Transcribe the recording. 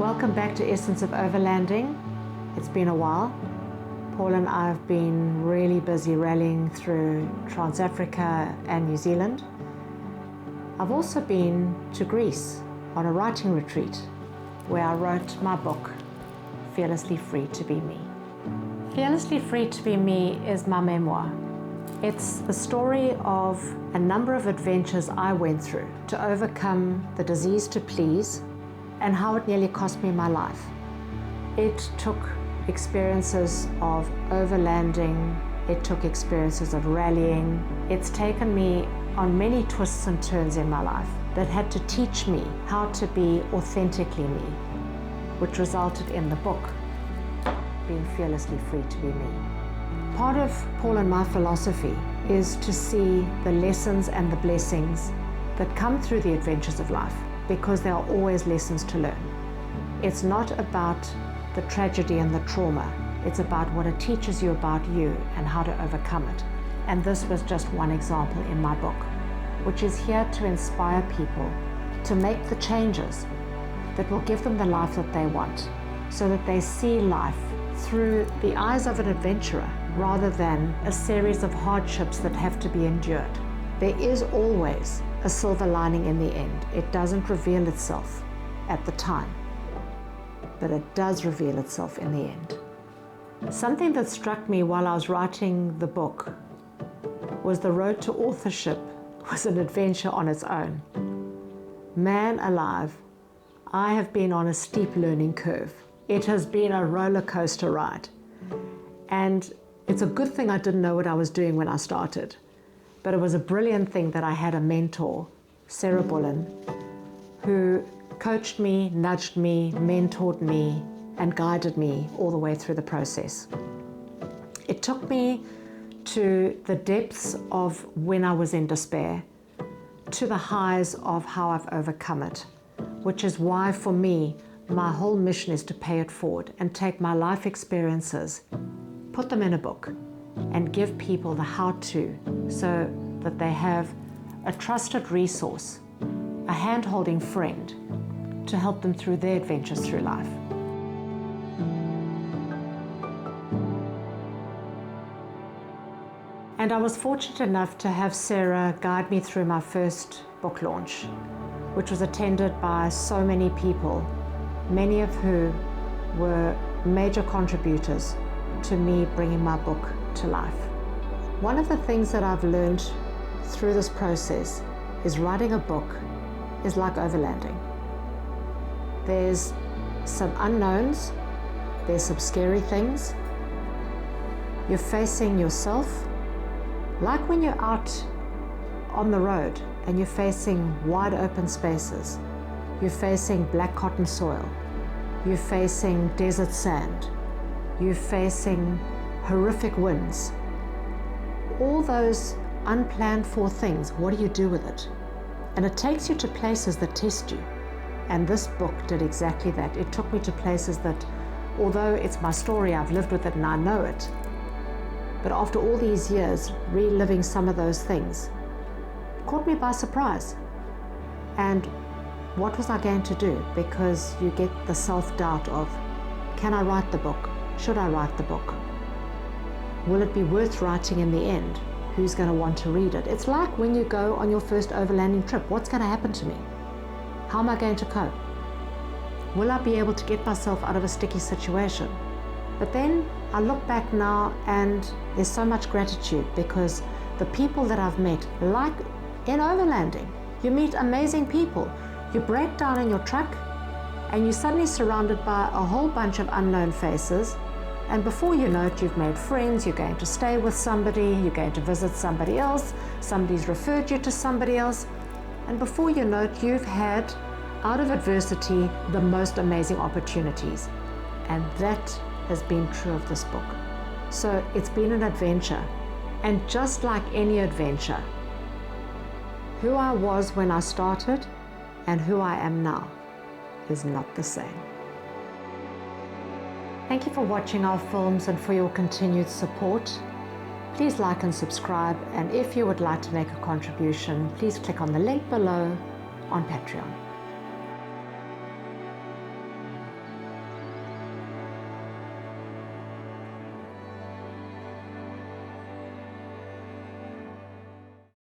Welcome back to Essence of Overlanding. It's been a while. Paul and I have been really busy rallying through Trans-Africa and New Zealand. I've also been to Greece on a writing retreat where I wrote my book, Fearlessly Free to Be Me. Fearlessly Free to Be Me is my memoir. It's the story of a number of adventures I went through to overcome the disease to please and how it nearly cost me my life. It took experiences of overlanding, it took experiences of rallying. It's taken me on many twists and turns in my life that had to teach me how to be authentically me, which resulted in the book, Being Fearlessly Free to Be Me. Part of Paul and my philosophy is to see the lessons and the blessings that come through the adventures of life, because there are always lessons to learn. It's not about the tragedy and the trauma. It's about what it teaches you about you and how to overcome it. And this was just one example in my book, which is here to inspire people to make the changes that will give them the life that they want, so that they see life through the eyes of an adventurer rather than a series of hardships that have to be endured. There is always a silver lining in the end. It doesn't reveal itself at the time, but it does reveal itself in the end. Something that struck me while I was writing the book was the road to authorship was an adventure on its own. Man alive, I have been on a steep learning curve. It has been a roller coaster ride. And it's a good thing I didn't know what I was doing when I started. But it was a brilliant thing that I had a mentor, Sarah Bullen, who coached me, nudged me, mentored me, and guided me all the way through the process. It took me to the depths of when I was in despair, to the highs of how I've overcome it, which is why for me, my whole mission is to pay it forward and take my life experiences, put them in a book, and give people the how-to so that they have a trusted resource, a hand-holding friend to help them through their adventures through life. And I was fortunate enough to have Sarah guide me through my first book launch, which was attended by so many people, many of who were major contributors to me bringing my book to life. One of the things that I've learned through this process is writing a book is like overlanding. There's some unknowns, there's some scary things. You're facing yourself, like when you're out on the road and you're facing wide open spaces. You're facing black cotton soil. You're facing desert sand. You're facing horrific winds. All those unplanned for things, what do you do with it? And it takes you to places that test you. And this book did exactly that. It took me to places that, although it's my story, I've lived with it and I know it, but after all these years, reliving some of those things caught me by surprise. And what was I going to do? Because you get the self-doubt of, can I write the book? Should I write the book? Will it be worth writing in the end? Who's going to want to read it? It's like when you go on your first overlanding trip. What's going to happen to me? How am I going to cope? Will I be able to get myself out of a sticky situation? But then I look back now and there's so much gratitude, because the people that I've met, like in overlanding, you meet amazing people. You break down in your truck and you're suddenly surrounded by a whole bunch of unknown faces. And before you know it, you've made friends, you're going to stay with somebody, you're going to visit somebody else, somebody's referred you to somebody else. And before you know it, you've had, out of adversity, the most amazing opportunities. And that has been true of this book. So it's been an adventure. And just like any adventure, who I was when I started and who I am now is not the same. Thank you for watching our films and for your continued support. Please like and subscribe, and if you would like to make a contribution, please click on the link below on Patreon.